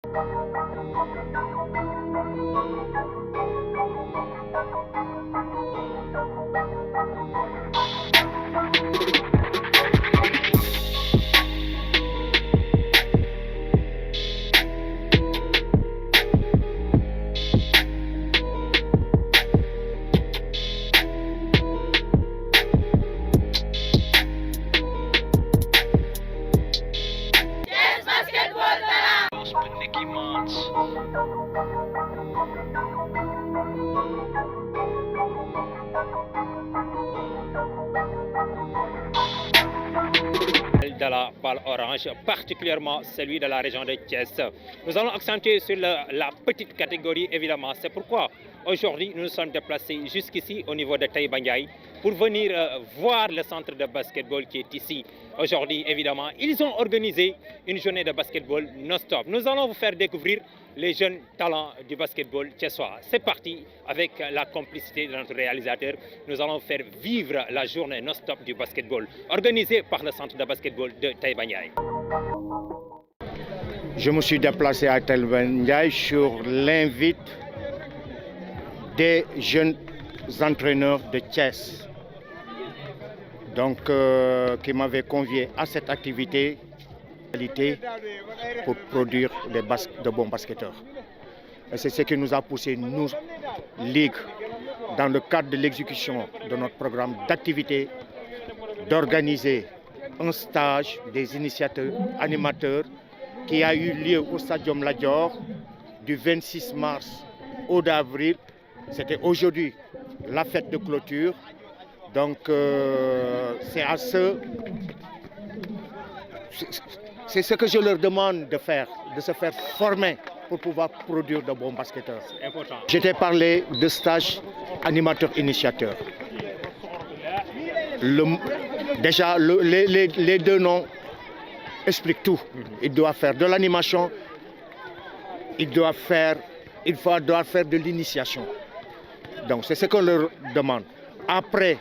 De la balle orange, particulièrement celui de la région de Thiès. Nous allons accentuer sur la petite catégorie, évidemment. C'est pourquoi aujourd'hui, nous nous sommes déplacés jusqu'ici au niveau de Taïba Ndiaye pour venir voir le centre de basketball qui est ici. Aujourd'hui, évidemment, ils ont organisé une journée de basketball non-stop. Nous allons vous faire découvrir les jeunes talents du basketball thiessois. C'est parti avec la complicité de notre réalisateur. Nous allons faire vivre la journée non-stop du basketball organisée par le centre de basketball de Taïba Ndiaye. Je me suis déplacé à Taïba Ndiaye sur l'invite des jeunes entraîneurs de Thiès, donc qui m'avaient convié à cette activité pour produire de bons basketteurs. Et c'est ce qui nous a poussé, nous, Ligue, dans le cadre de l'exécution de notre programme d'activité, d'organiser un stage des initiateurs, animateurs, qui a eu lieu au Stadium Lat Dior du 26 mars au 2 avril. C'était aujourd'hui la fête de clôture. Donc c'est ce que je leur demande de faire, de se faire former pour pouvoir produire de bons basketteurs. Je t'ai parlé de stage animateur-initiateur. Déjà, les deux noms expliquent tout. Il doit faire de l'animation, il doit faire de l'initiation. Donc c'est ce qu'on leur demande. Après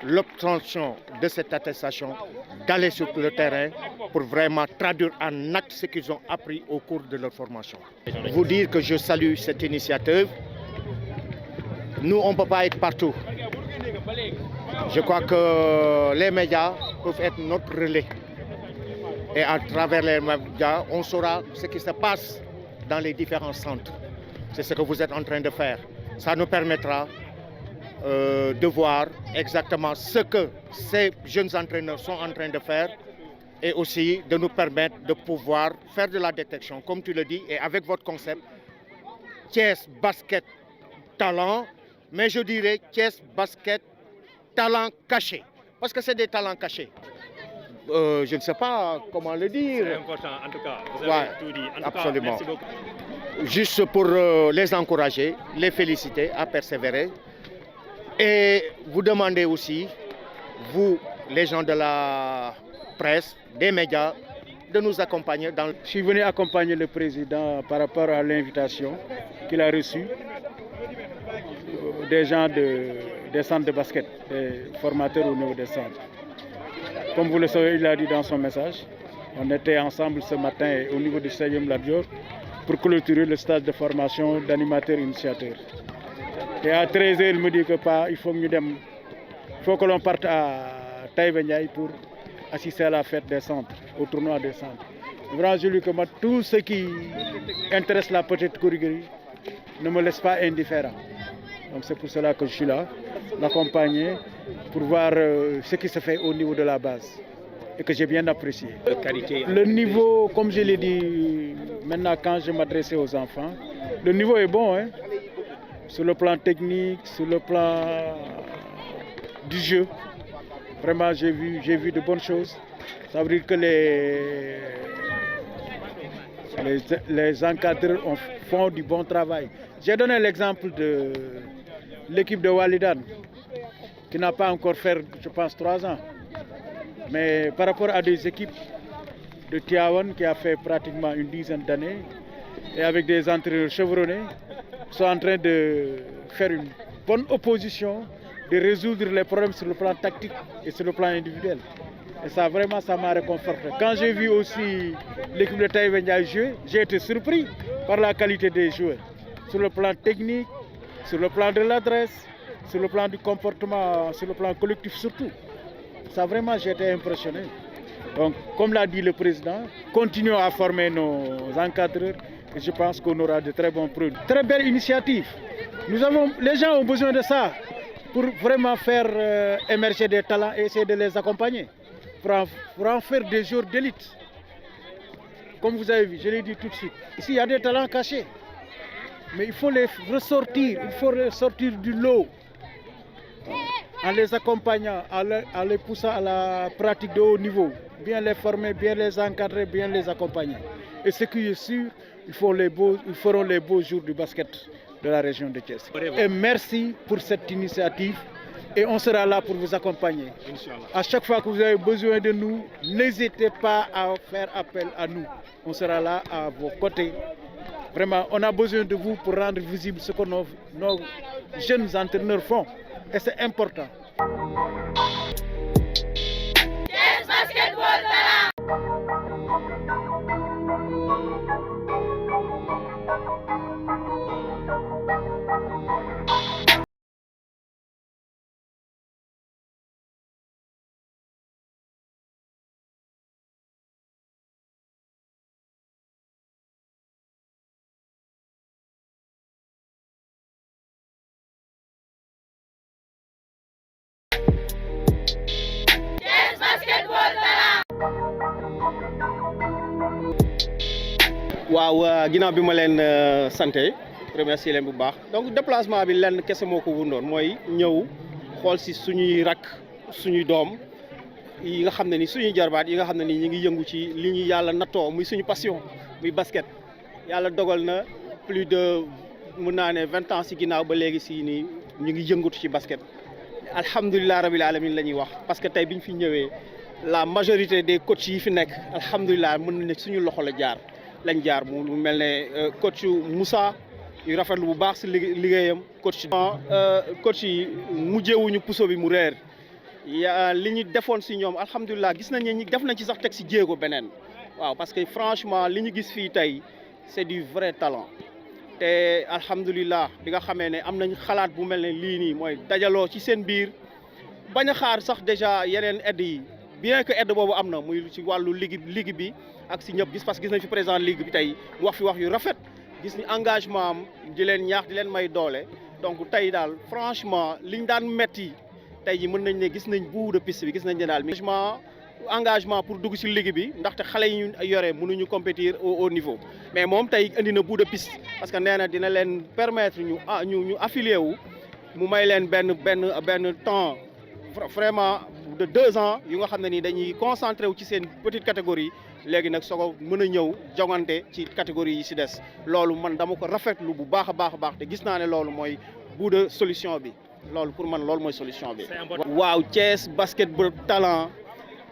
l'obtention de cette attestation, d'aller sur le terrain pour vraiment traduire en acte ce qu'ils ont appris au cours de leur formation. Vous dire que je salue cette initiative. Nous, on ne peut pas être partout. Je crois que les médias peuvent être notre relais. Et à travers les médias, on saura ce qui se passe dans les différents centres. C'est ce que vous êtes en train de faire. Ça nous permettra de voir exactement ce que ces jeunes entraîneurs sont en train de faire et aussi de nous permettre de pouvoir faire de la détection, comme tu le dis, et avec votre concept, Thiès Basket Talent, mais je dirais Thiès Basket Talent caché, parce que c'est des talents cachés. Je ne sais pas comment le dire. C'est important, en tout cas. Vous avez tout dit. En Absolument. Tout cas, merci beaucoup. Juste pour les encourager, les féliciter à persévérer. Et vous demandez aussi, vous, les gens de la presse, des médias, de nous accompagner dans... Je suis venu accompagner le président par rapport à l'invitation qu'il a reçue des gens des centres de basket, des formateurs au niveau des centres. Comme vous le savez, il a dit dans son message, on était ensemble ce matin au niveau du Stadium Lat Dior pour clôturer le stage de formation d'animateurs initiateurs. Et à 13h, il me dit que il faut que l'on parte à Taïba Ndiaye pour assister à la fête des centres, au tournoi des centres. Vraiment, je lui dis que tout ce qui intéresse la petite catégorie ne me laisse pas indifférent. Donc c'est pour cela que je suis là, l'accompagner pour voir ce qui se fait au niveau de la base et que j'ai bien apprécié. Le niveau, comme je l'ai dit maintenant quand je m'adressais aux enfants, le niveau est bon, hein? Sur le plan technique, sur le plan du jeu. Vraiment, j'ai vu de bonnes choses. Ça veut dire que les encadreurs font du bon travail. J'ai donné l'exemple de l'équipe de Walidan, qui n'a pas encore fait, je pense, 3 ans. Mais par rapport à des équipes de Tiawan qui a fait pratiquement une dizaine d'années, et avec des entraîneurs chevronnés, sont en train de faire une bonne opposition, de résoudre les problèmes sur le plan tactique et sur le plan individuel. Et ça, vraiment, ça m'a réconforté. Quand j'ai vu aussi l'équipe de Taïba Ndiaye jouer, j'ai été surpris par la qualité des joueurs. Sur le plan technique, sur le plan de l'adresse, sur le plan du comportement, sur le plan collectif surtout. Ça, vraiment, j'ai été impressionné. Donc, comme l'a dit le président, continuons à former nos encadreurs et je pense qu'on aura de très bons produits. Très belle initiative. Les gens ont besoin de ça pour vraiment faire émerger des talents et essayer de les accompagner, pour en faire des joueurs d'élite. Comme vous avez vu, je l'ai dit tout de suite, ici il y a des talents cachés, mais il faut les ressortir, il faut les sortir du lot, en les accompagnant, en les poussant à la pratique de haut niveau, bien les former, bien les encadrer, bien les accompagner. Et ce qui est sûr, ils feront les beaux jours du basket de la région de Thiès. Et merci pour cette initiative et on sera là pour vous accompagner. Inch'Allah. À chaque fois que vous avez besoin de nous, n'hésitez pas à faire appel à nous. On sera là à vos côtés. Vraiment, on a besoin de vous pour rendre visible ce que nos jeunes entraîneurs font. Et c'est important. Thiès Basketball Talent. waaw ginnaaw bi ma leen santé remercier leen bu baax donc déplacement bi lenn kese moo ko wundoon mooy ñëw xool si suñuy rakk suñuy doom yi nga xam ne ni suñuy jarbaat yi nga xam ne ni ñu ngi yëngu ci li ñu yàlla nattoo muy suñu passion muy basket yàlla dogal na plus de mun naa ne 20 ans si ginnaaw ba léegi si nii ñu ngi yëngatu ci basket alhamdulilah rabil alamin la ñuy wax parce que tey bi ñu fi ñëwee la majorité des coachs yi fi nekk alhamdulilah mën na ne suñu loxo la lañ jaar mu mel ne coach Moussa yu rafetlu bu baax si liggéeyam coach yi mujjewuñu puso bi mu réer li ñu defoon si ñoom alhamdulilah gis nañ ne def nañ ci sax teg si jéego beneen waaw parce que franchement li ñu gis fii tey c'est du vrai talent te alhamdulilah bi nga xamee ne am nañ xalaat bu mel ne lii nii mooy dajaloo ci seen biir bañ a xaar sax déjà yeneen aide yi bien que aide boobu am na muy ci wàllu ligue bi ak si ñëpp gis parce que gis nañ fi président ligue bi tey mu wax fi wax yu rafet gis ni engagement am di leen ñaax di leen may doole donc tey daal franchement liñ daan metti tey ji mën nañ ne gis nañ bout de piste bi gis nañ ne daal engagement pour dugg si ligue bi ndaxte xale yi ñu yore mënuñu compétir au haut niveau mais moom tey indi na bout de piste parce que nee na dina leen permettre ñu affilier wu mu may leen benn temps vraiment de 2 ans yu nga xam ne ni dañuy concentré wu ci seen petite catégorie léegi nag soo mën a ñëw jongante ci catégorie yi si des loolu man dama ko rafetlu bu baax a baax te gis naa ne loolu mooy bout de solution bi loolu pour man loolu mooy solution bi. waaw Thiès basketball talent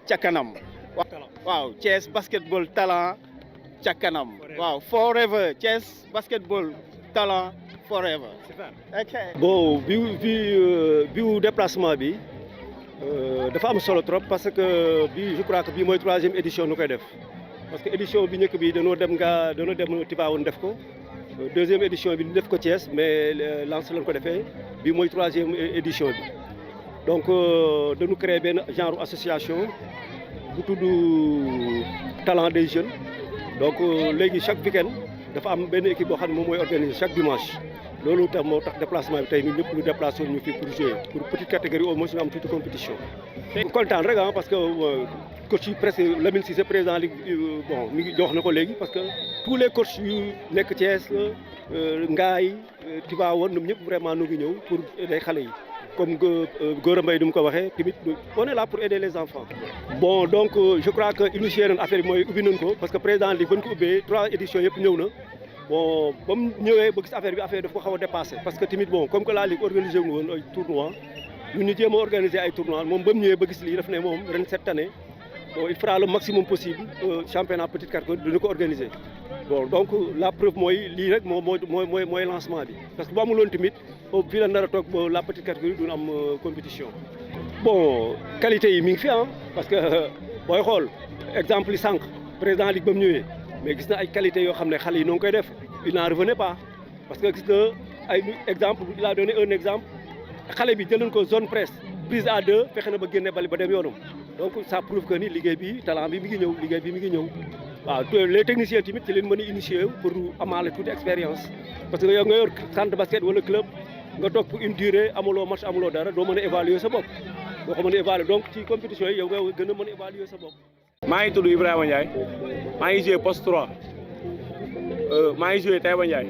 ca kanam. waaw Thiès basketball talent ca kanam. waaw forever Thiès basketball talent forever. ok bon bi déplacement bi. dafa am solo trop parce que je crois que bii mooy 3e édition nu koy def parce que édition bi njëkk bi dañoo dem Tivaouane def ko 2e édition bi ñu def ko Thiès mais Lens lañ ko defee bii mooy 3e édition bi donc dañu créer benn genre association bu tudd talent des jeunes donc léegi chaque week-end dafa am benn équipe boo xam ne moom mooy organiser chaque dimanche loolu tax moo tax déplacement bi tey ñun ñëpp ñu déplacé ñu fii pour jouer pour petite catégorie au moins ñu am tuuti compétition. kontaan rek parce que coach yi presque Lamine Cissé président ligue bon mi ngi wax na ko léegi parce que tous les coachs yu nekk Thiès Ngaye Tivaouane ñoom ñëpp vraiment ñu ngi ñëw pour aider xale yi comme Gora Mbaye ni mu ko waxee tamit on est là pour aider les enfants. bon donc je crois que initié nañ affaire bi mooy ubbi nañ ko parce que président ligue ba ñu ko ubbee 3 éditions yëpp ñëw na. bon ba mu ñëwee ba gis affaire daf ko xaw a dépassé parce que tamit bon comme que la ligue organisé wu ñu woon ay tournois ñun ñu jéem a organiser ay tournois moom ba mu ñëwee ba gis lii daf ne moom ren cette année bon il fera le maximum possible championnat petite catégorie dina ko organiser. bon donc la preuve mooy lii rek mooy lancement bi parce que bu amuloon tamit fii la nar a toog ba la petite catégorie du am compétition. bon qualité yi mi ngi fi parce que booy xool exemple yi sànq président ligue ba mu ñëwee mais gis na ay qualité yoo xam ne xale yi noo ngi koy def il n'en revenait pas parce que gis na ay exemple il a donné un exemple xale bi jëloon ko zone presse prise à 2 fexe na ba génne bali ba dem yoonam donc ça prouve que ni liggéey bi talent bi mi ngi ñëw liggéey bi mi ngi ñëw waaw les techniciens tamit ci leen mën a initier pour amaale toute expérience parce que yow nga yor centre de basket wala club nga toog pour une durée amuloo match amuloo dara doo mën a évaluer sa bopp doo ko mën a évaluer donc ci compétition yi yow nga gën a mën a évaluer sa bopp. maa ngi tudd Ibrahima Ndiaye maa ngi joué poste 3 maa ngi joué Taïba Ndiaye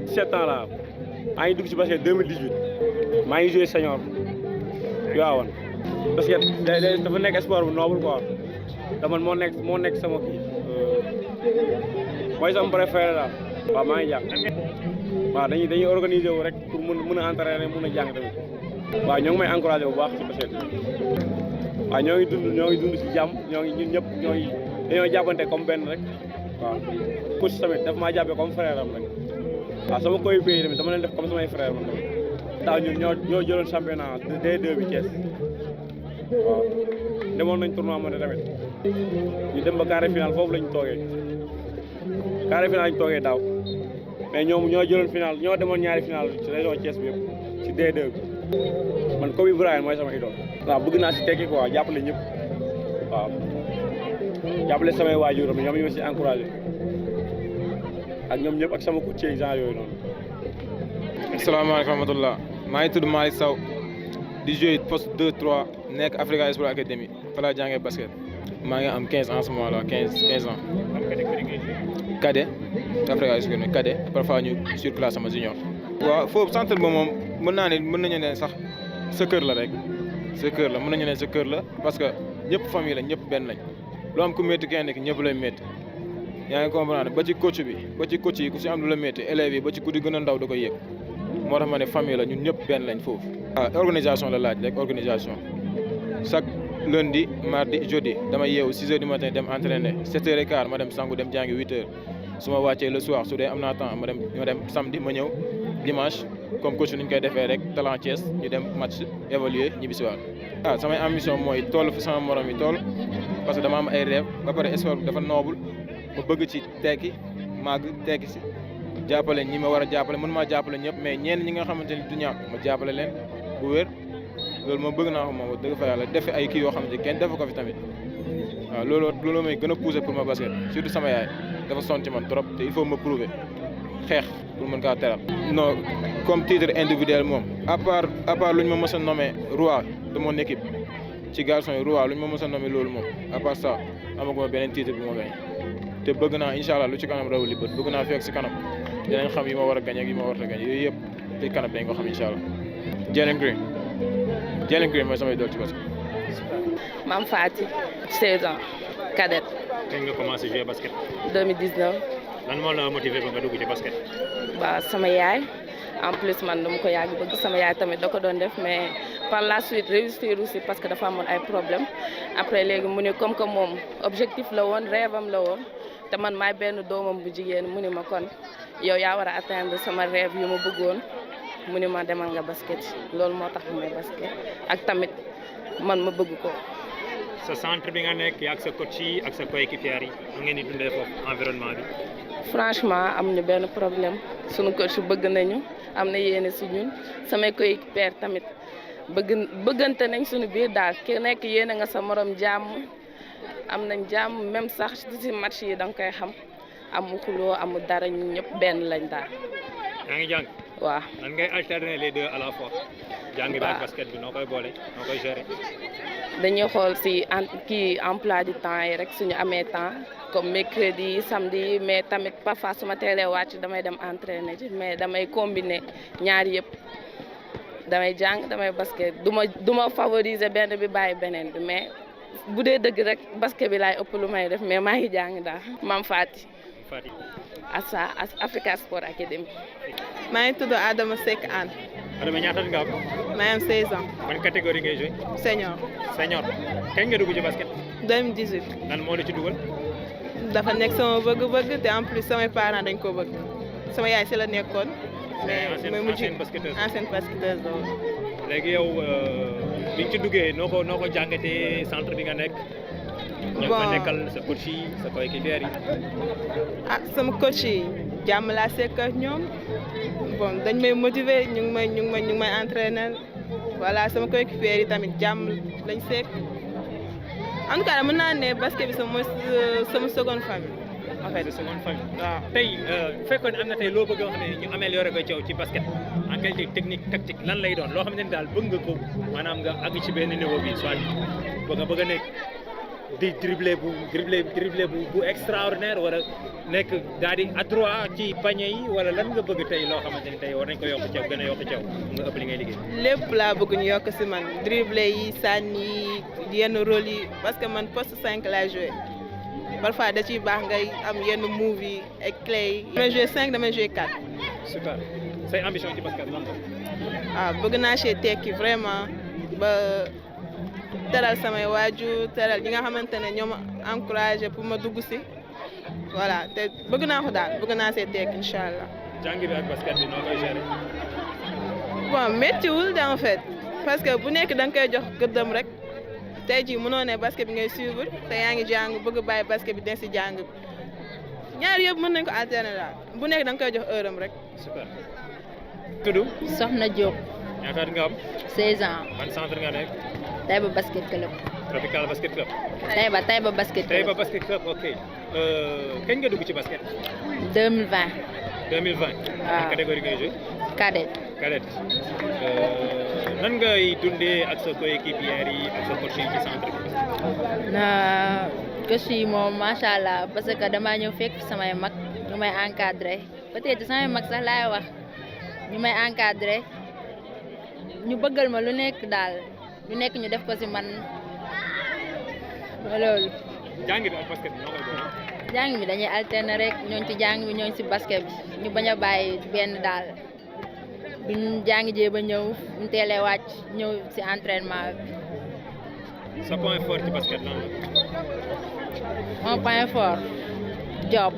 17 ans la maa ngi dugg ci basket 2018 maa ngi joué senior Tivaouane basket dafa nekk sport bu noble quoi te man moo nekk sama kii mooy sama préféré daal waaw maa ngi jàng waaw dañuy organiser wu rek pour mën a entraîner mën a jàng tamit waaw ñoo ngi may encouragé bu baax ci basket waaw ñoo ngi dund ci jàmm ñun ñëpp dañoo jàppante comme benn rek waaw coach tamit daf maa jàppee comme frère am rek waaw sama coéquipier yi tamit dama leen def comme samay frère man tamit daaw ñun ñoo jëloon championnat D2 bi Thiès waaw demoon nañ tournoi moo ne tamit ñu dem ba carré final foofu lañ toogee carré final lañ toogee daaw mais ñoo jëloon final ñoo demoon ñaari final ci région Thiès bi yëpp ci D2 bi man Kobe Bryant mooy sama idole waaw bëgg naa si tekki quoi jàppale ñëpp waaw jàppale samay waajur ñoom ñu ma si encouragé ak ñoom ñëpp ak sama coach genre yooyu noonu. asalaamaaleykum wa rahmatulah maa ngi tudd Malick Sow di jouer poste 2-3 nekk Africa Sport Academy fa laa jàngee basket maa ngi am 15 ans en ce moment là 15 ans. cadet Africa Sport cadet parfois ñu surclasse sama junior. waaw foofu centre ba moom mën naa ne mën nañu ne sax sa kër la rek sa kër la mën nañu ne sa kër la parce que ñëpp famille la ñëpp benn lañ loo am ku métti kenn ki ñëpp lay métti yaa ngi comprendre ba ci coach bi ba ci coach yi ku si am lu la métti élèves yi ba ci ku di gën a ndaw da koy yëg moo tax ma ne famille la ñun ñëpp benn lañ foofu. waaw organisation la laaj rek organisation chaque lundi mardi jeudi damay yeewu 6 heures du matin dem entraîner 7 heures et quart ma dem sangu dem jàngi 8 heures su ma wàccee le soir su dee am naa temps ma dem samedi ma ñëw dimanche comme coach ni ñu koy defee rek talent Thiès ñu dem match évaluer ñibbi si waat. samay ambition mooy toll fi sama morom yi toll parce que dama am ay rêve ba pare sport dafa noble ma bëgg ci tekki màgg tekki si jàppale ñi ma war a jàppale mën maa jàppale ñëpp mais ñenn ñi nga xamante ni du ñàkk ma jàppale leen bu wér loolu moom bëgg naa ko moom dëgg fa yàlla defe ay kii yoo xamante kenn defu ko fi tamit waaw loolu may gën a pousser pour ma basket surtout sama yaay dafa sonn ci man trop te il faut ma prouver xeex pour mën kaa teral. non comme titre individuel moom à part lu ñu ma mës a nommé roi de mon équipe ci garçon yi roi lu ñu ma mës a nommé loolu moom à part ça amaguma beneen titre bu ma gañ te bëgg naa incha allah lu ci kanam rawu li bët bëgg naa fekk si kanam dinañ xam yi ma war a gañ ak yi ma war a gañ yooyu yëpp te kanam dañ ko xam incha allah. Jalen Green mooy samay dool ci basket. Mam Fati 16 ans cadette. kañ nga commencé jouer basket. 2019. lan moo la motivé ba nga dugg ci basket. waaw sama yaay en plus man dama ko yàgg bëgg sama yaay tamit da ko doon def mais par la suite réussir aussi parce que dafa amoon ay problème après léegi mu ne comme que moom objectif la woon rêve am la woon te man maay benn doomam bu jigéen mu ne ma kon yow yaa war a atteindre sama rêve yu ma bëggoon mu ne ma demal nga basket loolu moo tax may basket ak tamit man ma bëgg ko. sa centre bi nga nekk ak sa coach yi ak sa coéquipier yi mu ngeen di dundee foofu environnement bi. franchement amuñu benn problème sunu coach bëgg nañu am na yéene si ñun samay coéquipier tamit bëggante nañ suñu biir daal ki nekk yéene nga sa morom jàmm am nañ jàmm même sax ci match yi da nga koy xam amu xuloo amu dara ñun ñëpp benn lañ daal. yaa ngi jàng. waaw nan ngay alterner les deux à la fois. jàng bi ak basket bi noo koy boole noo koy gérer. dañuy xool si kii emploi du temps yi rek suñu amee temps comme mercredi samedi mais tamit parfois su ma teelee wàcc damay dem entraîner ji mais damay combiner ñaar yëpp damay jàng damay basket du ma favoriser benn bi bàyyi beneen bi mais bu dee dëgg rek basket bi laay ëpp lu may def mais maa ngi jàng daal. Mam Fati. Asa Africa Sport Academy. maa ngi tudd Adama Seck Anne. Adama ñaata nga am. maa ngi am 16 ans. ban catégorie ngay joué. Senior. Senior kañ nga dugg ci basket. 2018. lan moo la ci dugal. dafa nekk sama bëgg-bëgg te en plus samay parents dañ ko bëgg sama yaay si la nekkoon. mais ancienne basketteuse. ancienne basketteuse la woon. léegi yow biñ ci duggee noo ko jàngatee centre bi nga nekk. ñoo fa nekkal sa coach yi sa coéquipier yi. ah sama coach yi jàmm laa sekk ak ñoom bon dañ may motiver ñu ngi may entraîner voilà sama coéquipier yi tamit jàmm lañ sekk en tout cas mën naa ne basket bi sama seconde famille. en fait seconde famille. waaw tey bu fekkoon am na tey loo bëgg a wax ne ñu amélioré ko ci yow ci basket en qualité technique tactique lan lay doon loo xam ne daal bëgg nga ko maanaam nga àgg ci benn niveau bi soit bëgg a nekk di dribbler bu extraordinaire wala nekk daal di adroit ci panier yi wala lan nga bëgg tey loo xamante ni tey war nañ ko yokk ci yow gën a yokk ci yow nga ëpp li ngay liggéey. lépp laa bëgg ñu yokk si man dribbler yi sànni yi yenn rôle yi parce que man poste 5 laa joué. parfois da ciy baax ngay am yenn move yi ak clé yi. damay joué 5 damay joué 4. super say ambition ci basket lan la. waaw bëgg naa see tekki vraiment ba teral samay waajur teral ñi nga xamante ne ñoo ma encouragé pour ma dugg si voilà te bëgg naa ko daal bëgg naa see tekki incha allah. jàng bi ak basket bi noo koy gérer. bon méttiwul en fait parce que bu nekk da nga koy jox gëddam rek. tey jii mënoo ne basket bi ngay suivre te yaa ngi jàng bëgg bàyyi basket bi den si jàng bi ñaar yëpp mën nañ ko alterner daal bu nekk da nga koy jox heure am rek. super. tudd. Soxna Diop. ñaata at nga am. 16 ans. ban centre nga nekk. Taïba basket club. Tropical basket club. Taïba basket club. Taïba basket club ok. kañ nga dugg ci basket. 2020. 2020. waaw catégorie ngay joué. cadet. cadet. nan ngay dundee ak sa coéquipier yi ak sa coach yi ci centre bi. coach yi moom macha allah parce que damaa ñëw fekk samay mag ñu may encadré peut-être samay mag sax laay wax ñu may encadré ñu bëggal ma lu nekk daal lu nekk ñu def ko ci man loolu. jàng bi ak basket bi noo koy doon. jàng bi dañuy alterner rek ñooñ ci jàng bi ñooñ ci basket bi ñu bañ a bàyyi benn daal. buñ jàngi jee ba ñëw ñu teelee wàcc ñëw ci entraînement bi. sa point fort ci basket lan la. mon point fort job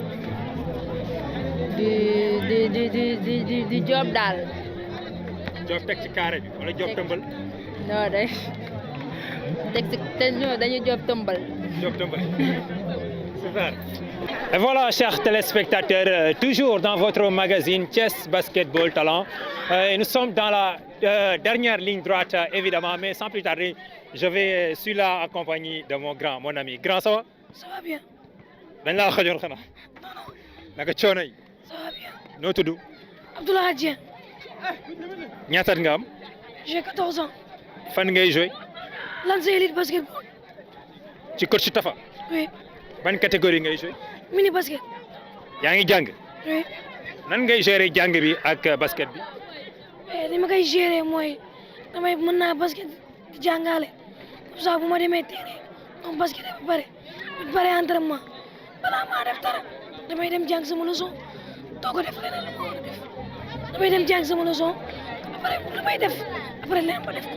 di job daal. job teg ci carré bi wala job tëmbal. non de teg ci dañuy job tëmbal. job tëmbal super. Et voilà, chers téléspectateurs, toujours dans votre magazine Thiès Basketball Talent. Et nous sommes dans la dernière ligne droite, évidemment, mais sans plus tarder, je suis là accompagné de mon ami. Grand, ça va? Ça va bien. Ben là, non, non. Naka coono yi. Ça va bien. Noo tudd? Abdoulaye Dieng. Ñaata at nga am? J'ai 14 ans. Fan ngay joué? Lansé Elite Basketball. Ci coach Tafa? Oui. Ban catégorie ngay joué? Mini basket. Yaa ngi jàng? Oui. Nan ngay gérer jàng bi ak basket bi? Li ma koy gérer mooy damay mën naa basket di jàngale comme ça bu ma demee terrain moom basket ba pare entraînement balaa maa def dara damay dem jàng sama leçon doo ko def leneen lu ma war a def damay dem jàng sama leçon après lu may def après leneen ma def ko.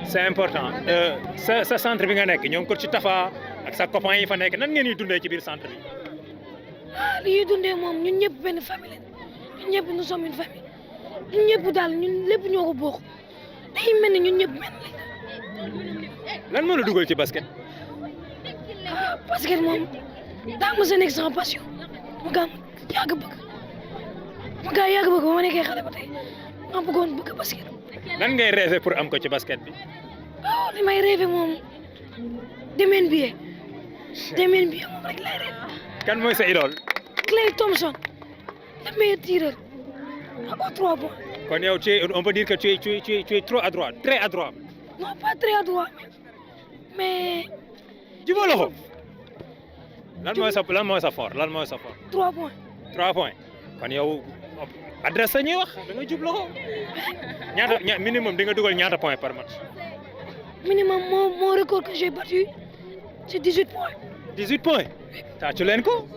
C'est important sa centre bi nga nekk ñoom coach Tafa ak sa copain yi fa nekk nan ngeen di dundee ci biir centre bi. li ñuy dundee moom ñun ñëpp benn famille lañ ñun ñëpp nous sommes une famille ñun ñëpp daal ñun lépp ñoo ko bokk day mel ni ñun ñëpp benn lañ. lan moo la dugal ci basket. basket moom daa mos a nekk sama passion ma gaa yàgg bëgg ba ma nekkee xale ba tey ma bëggoon bëgg basket. lan ngay rêvé pour am ko ci basket bi. li may rêvé moom dem NBA moom rek lay rêvé. kan mooy sa idole. Klay Thompson le meilleur tireur à 3 points. kon yow on peut dire que tu es trop adroit très adroit. non pas très adroit mais. jubóo la ko. lan mooy sa fort 3 points. 3 points kon yow adresse la ñuy wax da nga jub la ko. ñaata minimum di nga dugal ñaata points par match. minimum mon record que j'ai battu c'est 18 points. 18 points. tàccu leen ko.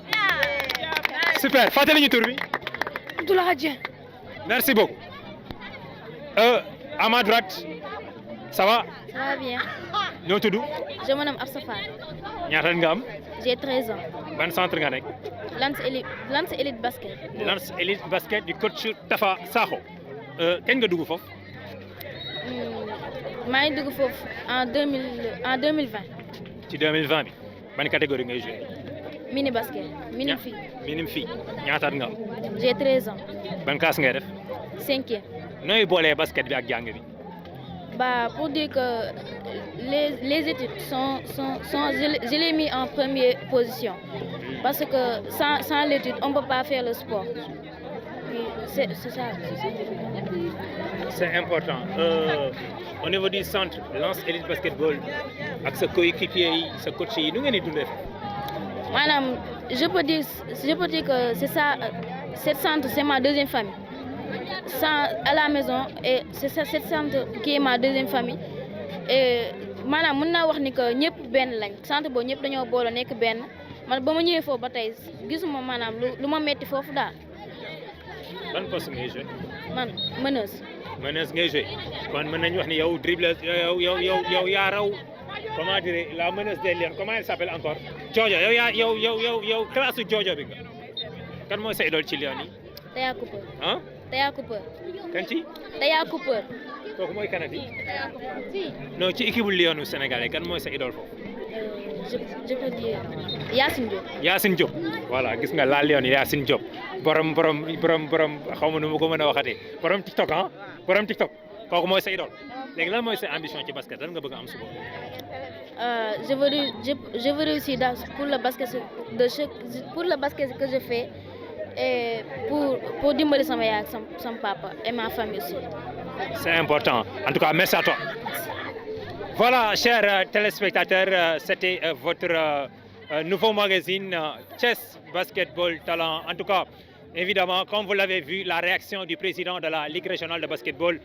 super fàttali ñu tur bi. Abdoulaye Dieng. merci beaucoup. à ma droite ça va. Ça va bien. ñoo tudd. Je me nomme Absa Fall. ñaata nga am. J'ai 13 ans. ban centre nga nekk. Lance Elite Basket. Lance Elite Basket du coach Tafa Sakho. kañ nga dugg foofu. maa ngi dugg foofu en 2020. ci 2020 bi ban catégorie ngay joué. mini basket mini fille. mini fille ñaata at nga am. j'ai 13 ans. ban classe ngay def. 5e. nooy boolee basket bi ak jàng bi. Bah, pour dire que les études je l'ai mis en première position. Parce que sans l'étude, on ne peut pas faire le sport. C'est ça. C'est important. Au niveau du centre, Lance Elite Basketball, avec ce coéquipier, ce coach, nous avons Madame, je peux dire que c'est ça, cette centre, c'est ma deuxième famille. À la maison, et c'est cette centre qui est ma deuxième famille. Et maanaam mën naa wax ni que ñëpp benn lañ centre boobu ñëpp dañoo boole nekk benn man ba ma ñëwee foofu ba tey gisuma maanaam lu ma metti foofu daal. ban poste ngay joué. man meneuse. meneuse ngay joué kon mën nañu wax ni yow dribble yow yaa raw comment dire la meneuse des Lions comment elle s'appelle encore. Jojo yow classe su Jojo bi nga kan mooy sa idole ci Lions yi. Taya Cooper. ah. Taya Cooper. kan ci. Taya Cooper. kooku mooy kanati. non ci équipe bu Lions sénégalais kan mooy sa idole foofu. je peux dire Yacine Diop. Yacine Diop voilà gis nga la Lions Yacine Diop borom xaw ma nu ma ko mën a waxatee borom TikTok ah borom TikTok kooku mooy sa idole léegi lan mooy sa ambition ci basket lan nga bëgg a am suba. je veux réussir pour le basket que je fais. Et pour dimbali sama yaay ak sama papa et ma famille aussi. C'est important. En tout cas, merci à toi. Voilà, chers téléspectateurs, c'était votre nouveau magazine Chess Basketball Talent. En tout cas, évidemment, comme vous l'avez vu, la réaction du président de la Ligue régionale de basketball,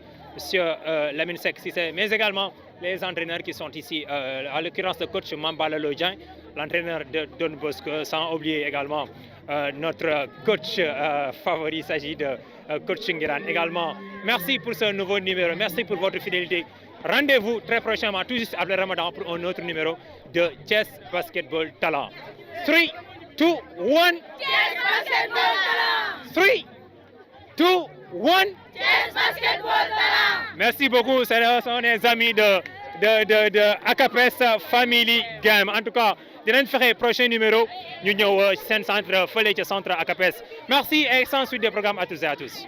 M. Lamine Seck Cissé, mais également les entraîneurs qui sont ici, en l'occurrence le coach Mambala Lodjan, l'entraîneur de Don Bosco, sans oublier également notre coach favori, il s'agit de coach Ngiran également. Merci pour ce nouveau numéro, merci pour votre fidélité. Rendez-vous très prochainement, tout juste après Ramadan, pour un autre numéro de Chess Basketball Talent. 3, 2, 1. Chess Basketball Talent. 3, 2, 1. Chess Basketball Talent. Merci beaucoup, ce sont les amis de Akapes Family Game. En tout cas, dinañ fexe prochain numéro ñu ñëw seen centre fële ca centre Akapes. Merci et sans suite des programmes à tous et à tous.